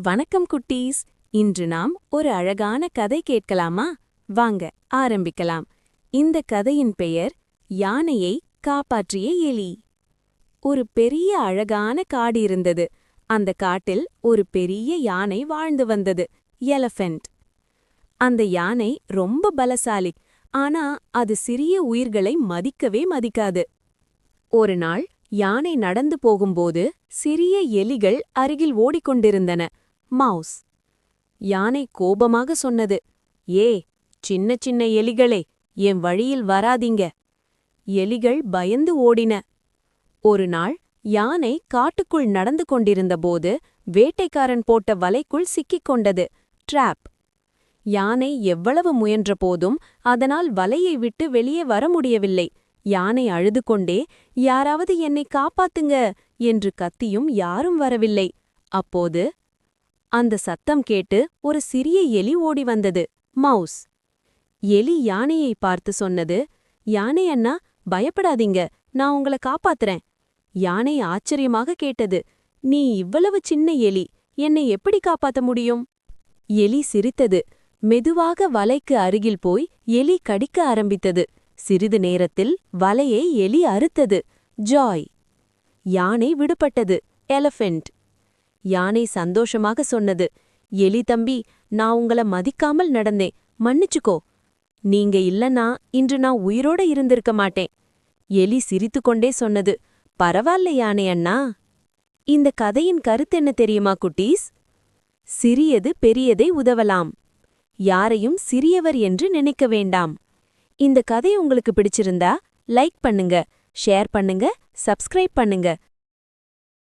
வணக்கம் குட்டீஸ். இன்று நாம் ஒரு அழகான கதை கேட்கலாமா? வாங்க ஆரம்பிக்கலாம். இந்த கதையின் பெயர் யானையை காப்பாற்றிய எலி. ஒரு பெரிய அழகான காடு இருந்தது. அந்த காட்டில் ஒரு பெரிய யானை வாழ்ந்து வந்தது, எலஃபென்ட். அந்த யானை ரொம்ப பலசாலி, ஆனா அது சிறிய உயிர்களை மதிக்கவே மதிக்காது. ஒரு நாள் யானை நடந்து போகும்போது சிறிய எலிகள் அருகில் ஓடிக்கொண்டிருந்தன. மவுஸ். யானை கோபமாக சொன்னது, ஏ சின்ன சின்ன எலிகளே, என் வழியில் வராதீங்க. எலிகள் பயந்து ஓடின. ஒரு நாள் யானை காட்டுக்குள் நடந்து கொண்டிருந்தபோது வேட்டைக்காரன் போட்ட வலைக்குள் சிக்கிக் கொண்டது, ட்ராப். யானை எவ்வளவு முயன்ற போதும் அதனால் வலையை விட்டு வெளியே வர முடியவில்லை. யானை அழுது கொண்டே, யாராவது என்னை காப்பாத்துங்க என்று கத்தியும் யாரும் வரவில்லை. அப்போது அந்த சத்தம் கேட்டு ஒரு சிறிய எலி ஓடி வந்தது, மவுஸ். எலி யானையை பார்த்து சொன்னது, யானை அண்ணா, பயப்படாதீங்க, நான் உங்களை காப்பாத்துறேன். யானை ஆச்சரியமாக கேட்டது, நீ இவ்வளவு சின்ன எலி, என்னை எப்படி காப்பாத்த முடியும்? எலி சிரித்தது. மெதுவாக வலைக்கு அருகில் போய் எலி கடிக்க ஆரம்பித்தது. சிறிது நேரத்தில் வலையை எலி அறுத்தது, ஜாய். யானை விடுபட்டது, எலஃபென்ட். யானை சந்தோஷமாக சொன்னது, எலி தம்பி, நான் உங்கள மதிக்காமல் நடந்தேன், மன்னிச்சுக்கோ. நீங்க இல்லனா இன்று நான் உயிரோட இருந்திருக்க மாட்டேன். எலி சிரித்துக்கொண்டே சொன்னது, பரவாயில்ல யானை அண்ணா. இந்த கதையின் கருத்தென்ன தெரியுமா குட்டீஸ்? சிறியது பெரியதை உதவலாம். யாரையும் சிறியவர் என்று நினைக்க வேண்டாம். இந்த கதை உங்களுக்கு பிடிச்சிருந்தா லைக் பண்ணுங்க, ஷேர் பண்ணுங்க, சப்ஸ்கிரைப் பண்ணுங்க.